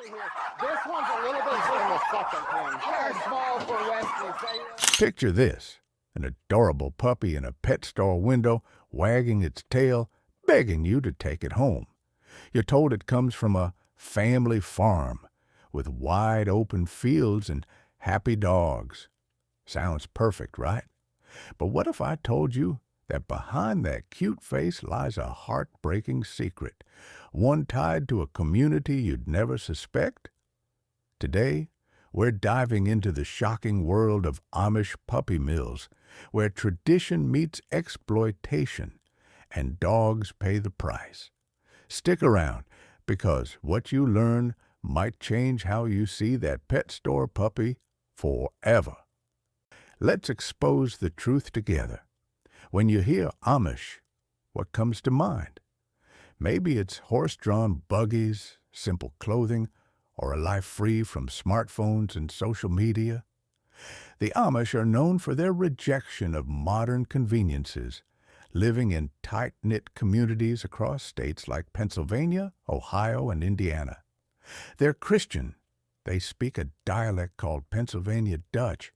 This one's a little big for the second one. They're small for rescues. Picture this, an adorable puppy in a pet store window, wagging its tail, begging you to take it home. You're told it comes from a family farm with wide open fields and happy dogs. Sounds perfect, right? But what if I told you that behind that cute face lies a heartbreaking secret, one tied to a community you'd never suspect? Today, we're diving into the shocking world of Amish puppy mills, where tradition meets exploitation, and dogs pay the price. Stick around, because what you learn might change how you see that pet store puppy forever. Let's expose the truth together. When you hear Amish, what comes to mind? Maybe it's horse-drawn buggies, simple clothing, or a life free from smartphones and social media. The Amish are known for their rejection of modern conveniences, living in tight-knit communities across states like Pennsylvania, Ohio, and Indiana. They're Christian. They speak a dialect called Pennsylvania Dutch,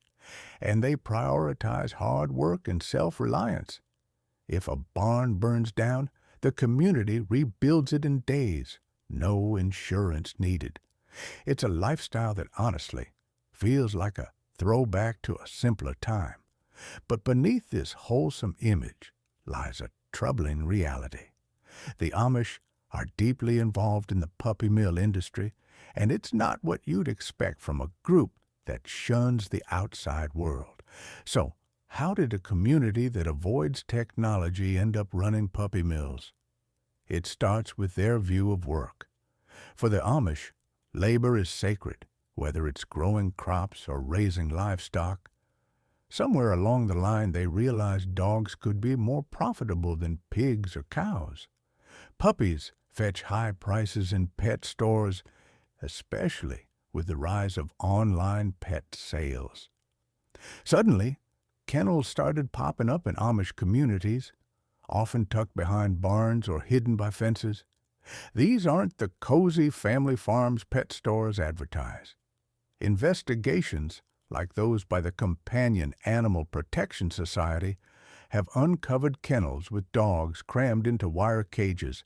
and they prioritize hard work and self-reliance. If a barn burns down, the community rebuilds it in days. No insurance needed. It's a lifestyle that honestly feels like a throwback to a simpler time. But beneath this wholesome image lies a troubling reality. The Amish are deeply involved in the puppy mill industry, and it's not what you'd expect from a group that shuns the outside world. So, how did a community that avoids technology end up running puppy mills? It starts with their view of work. For the Amish, labor is sacred, whether it's growing crops or raising livestock. Somewhere along the line, they realized dogs could be more profitable than pigs or cows. Puppies fetch high prices in pet stores, especially with the rise of online pet sales. Suddenly, kennels started popping up in Amish communities, often tucked behind barns or hidden by fences. These aren't the cozy family farms pet stores advertise. Investigations, like those by the Companion Animal Protection Society, have uncovered kennels with dogs crammed into wire cages,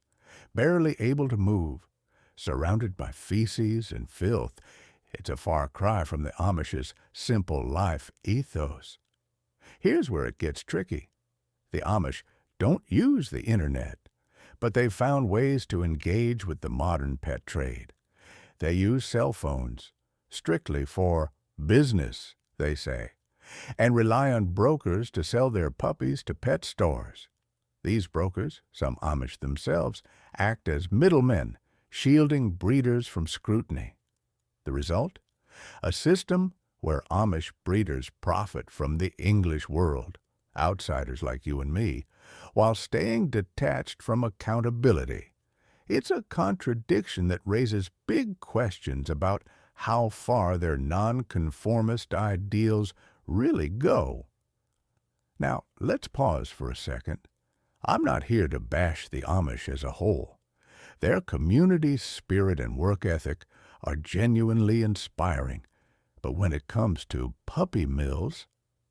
barely able to move, surrounded by feces and filth. It's a far cry from the Amish's simple life ethos. Here's where it gets tricky. The Amish don't use the internet, but they've found ways to engage with the modern pet trade. They use cell phones, strictly for business, they say, and rely on brokers to sell their puppies to pet stores. These brokers, some Amish themselves, act as middlemen, shielding breeders from scrutiny. The result? A system where Amish breeders profit from the English world, outsiders like you and me, while staying detached from accountability. It's a contradiction that raises big questions about how far their nonconformist ideals really go. Now, let's pause for a second. I'm not here to bash the Amish as a whole. Their community spirit and work ethic are genuinely inspiring. But when it comes to puppy mills,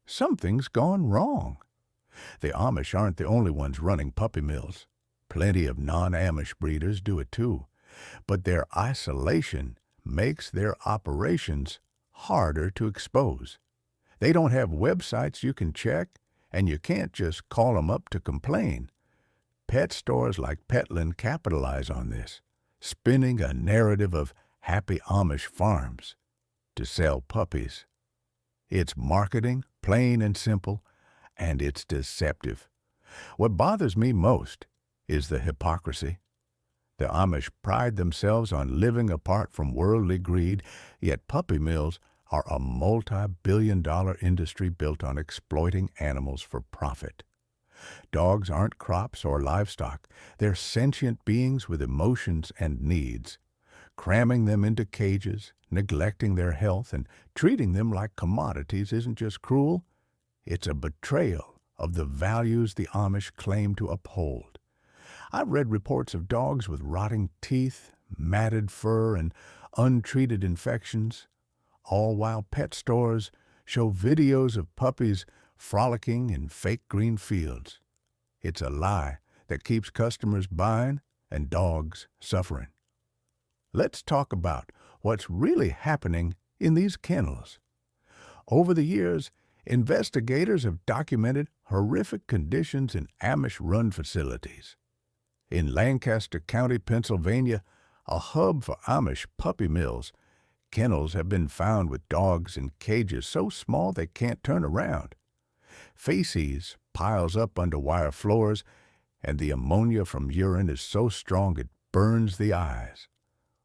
something's gone wrong. The Amish aren't the only ones running puppy mills. Plenty of non-Amish breeders do it too. But their isolation makes their operations harder to expose. They don't have websites you can check, and you can't just call them up to complain. Pet stores like Petland capitalize on this, spinning a narrative of happy Amish farms to sell puppies. It's marketing, plain and simple, and it's deceptive. What bothers me most is the hypocrisy. The Amish pride themselves on living apart from worldly greed, yet puppy mills are a multi-billion-dollar industry built on exploiting animals for profit. Dogs aren't crops or livestock. They're sentient beings with emotions and needs. Cramming them into cages, neglecting their health, and treating them like commodities isn't just cruel, it's a betrayal of the values the Amish claim to uphold. I've read reports of dogs with rotting teeth, matted fur, and untreated infections, all while pet stores show videos of puppies frolicking in fake green fields. It's a lie that keeps customers buying and dogs suffering. Let's talk about what's really happening in these kennels. Over the years, investigators have documented horrific conditions in Amish-run facilities. In Lancaster County, Pennsylvania, a hub for Amish puppy mills, kennels have been found with dogs in cages so small they can't turn around. Feces piles up under wire floors, and the ammonia from urine is so strong it burns the eyes.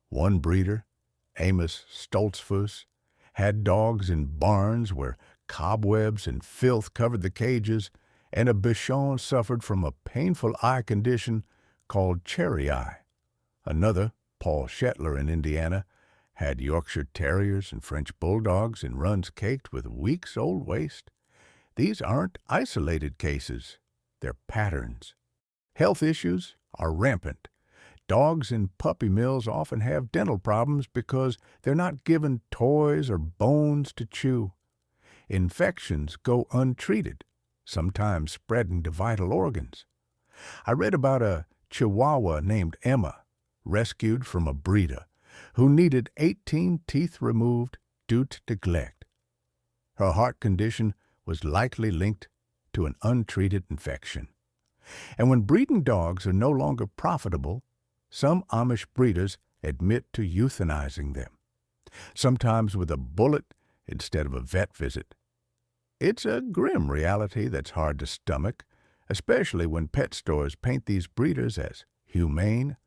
One breeder, Amos Stoltzfus, had dogs in barns where cobwebs and filth covered the cages, and a Bichon suffered from a painful eye condition called cherry eye. Another, Paul Shetler in Indiana, had Yorkshire Terriers and French Bulldogs in runs caked with weeks-old waste. These aren't isolated cases, they're patterns. Health issues are rampant. Dogs in puppy mills often have dental problems because they're not given toys or bones to chew. Infections go untreated, sometimes spreading to vital organs. I read about a Chihuahua named Emma, rescued from a breeder, who needed 18 teeth removed due to neglect. Her heart condition was likely linked to an untreated infection. And when breeding dogs are no longer profitable, some Amish breeders admit to euthanizing them, sometimes with a bullet instead of a vet visit. It's a grim reality that's hard to stomach, especially when pet stores paint these breeders as humane.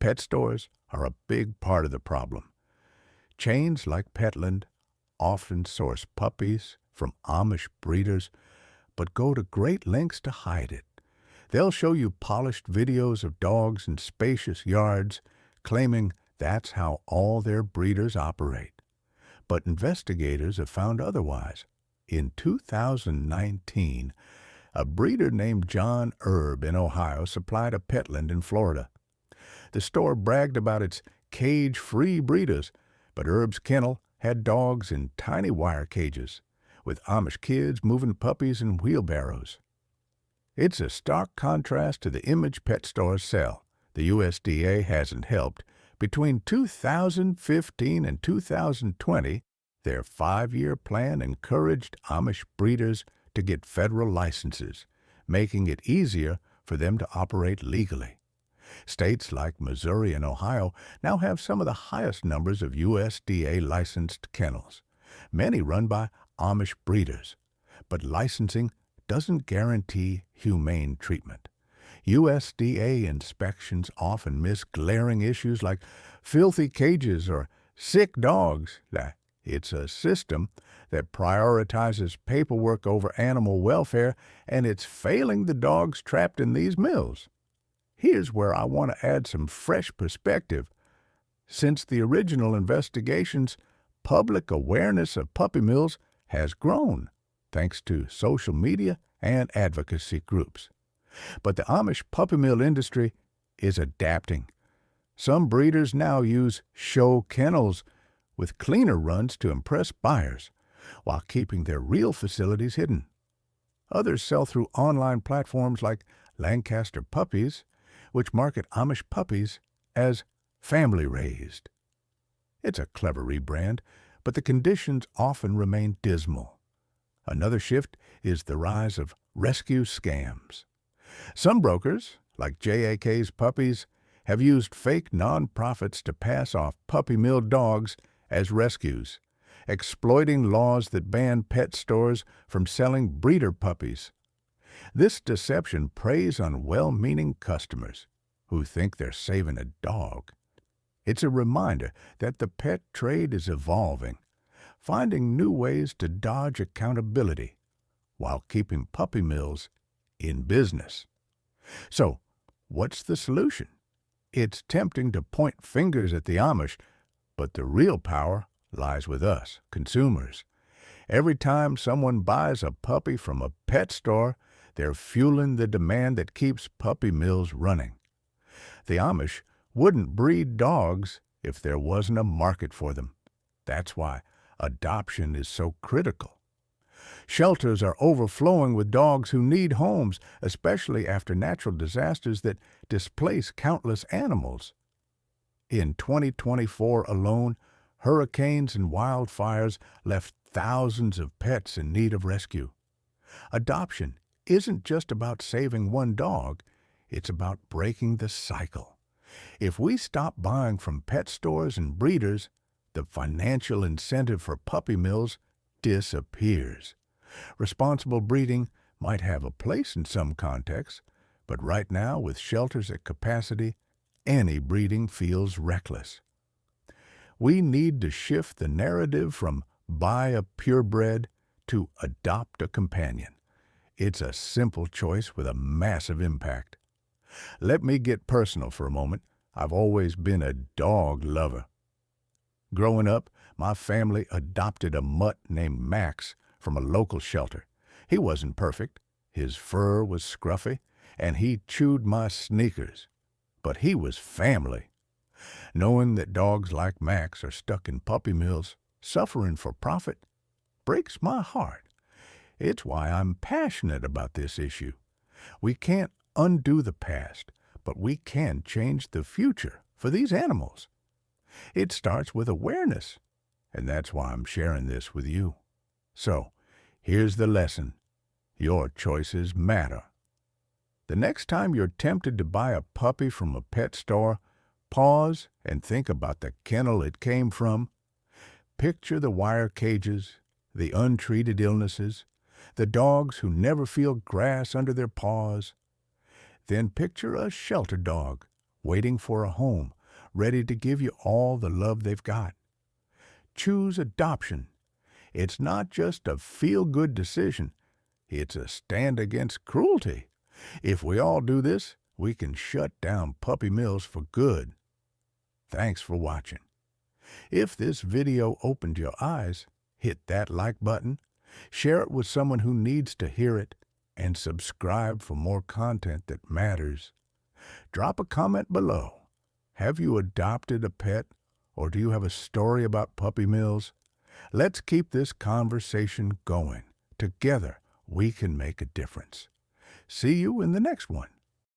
Pet stores are a big part of the problem. Chains like Petland often source puppies from Amish breeders, but go to great lengths to hide it. They'll show you polished videos of dogs in spacious yards, claiming that's how all their breeders operate. But investigators have found otherwise. In 2019, a breeder named John Erb in Ohio supplied a Petland in Florida. The store bragged about its cage-free breeders, but Erb's kennel had dogs in tiny wire cages, with Amish kids moving puppies in wheelbarrows. It's a stark contrast to the image pet stores sell. The USDA hasn't helped. Between 2015 and 2020, their 5-year plan encouraged Amish breeders to get federal licenses, making it easier for them to operate legally. States like Missouri and Ohio now have some of the highest numbers of USDA-licensed kennels, many run by Amish breeders. But licensing doesn't guarantee humane treatment. USDA inspections often miss glaring issues like filthy cages or sick dogs. It's a system that prioritizes paperwork over animal welfare, and it's failing the dogs trapped in these mills. Here's where I want to add some fresh perspective. Since the original investigations, public awareness of puppy mills has grown, thanks to social media and advocacy groups. But the Amish puppy mill industry is adapting. Some breeders now use show kennels with cleaner runs to impress buyers, while keeping their real facilities hidden. Others sell through online platforms like Lancaster Puppies, which market Amish puppies as family-raised. It's a clever rebrand, but the conditions often remain dismal. Another shift is the rise of rescue scams. Some brokers, like JAK's Puppies, have used fake nonprofits to pass off puppy mill dogs as rescues, exploiting laws that ban pet stores from selling breeder puppies. This deception preys on well-meaning customers who think they're saving a dog. It's a reminder that the pet trade is evolving, finding new ways to dodge accountability while keeping puppy mills in business. So, what's the solution? It's tempting to point fingers at the Amish, but the real power lies with us, consumers. Every time someone buys a puppy from a pet store, they're fueling the demand that keeps puppy mills running. The Amish wouldn't breed dogs if there wasn't a market for them. That's why adoption is so critical. Shelters are overflowing with dogs who need homes, especially after natural disasters that displace countless animals. In 2024 alone, hurricanes and wildfires left thousands of pets in need of rescue. Adoption isn't just about saving one dog, it's about breaking the cycle. If we stop buying from pet stores and breeders, the financial incentive for puppy mills disappears. Responsible breeding might have a place in some contexts, but right now, with shelters at capacity, any breeding feels reckless. We need to shift the narrative from buy a purebred to adopt a companion. It's a simple choice with a massive impact. Let me get personal for a moment. I've always been a dog lover. Growing up, my family adopted a mutt named Max from a local shelter. He wasn't perfect, his fur was scruffy, and he chewed my sneakers. But he was family. Knowing that dogs like Max are stuck in puppy mills, suffering for profit, breaks my heart. It's why I'm passionate about this issue. We can't undo the past, but we can change the future for these animals. It starts with awareness, and that's why I'm sharing this with you. So, here's the lesson. Your choices matter. The next time you're tempted to buy a puppy from a pet store, pause and think about the kennel it came from. Picture the wire cages, the untreated illnesses, the dogs who never feel grass under their paws. Then picture a shelter dog waiting for a home, ready to give you all the love they've got. Choose adoption. It's not just a feel-good decision. It's a stand against cruelty. If we all do this, we can shut down puppy mills for good. Thanks for watching. If this video opened your eyes, hit that like button, share it with someone who needs to hear it, and subscribe for more content that matters. Drop a comment below. Have you adopted a pet, or do you have a story about puppy mills? Let's keep this conversation going. Together, we can make a difference. See you in the next one.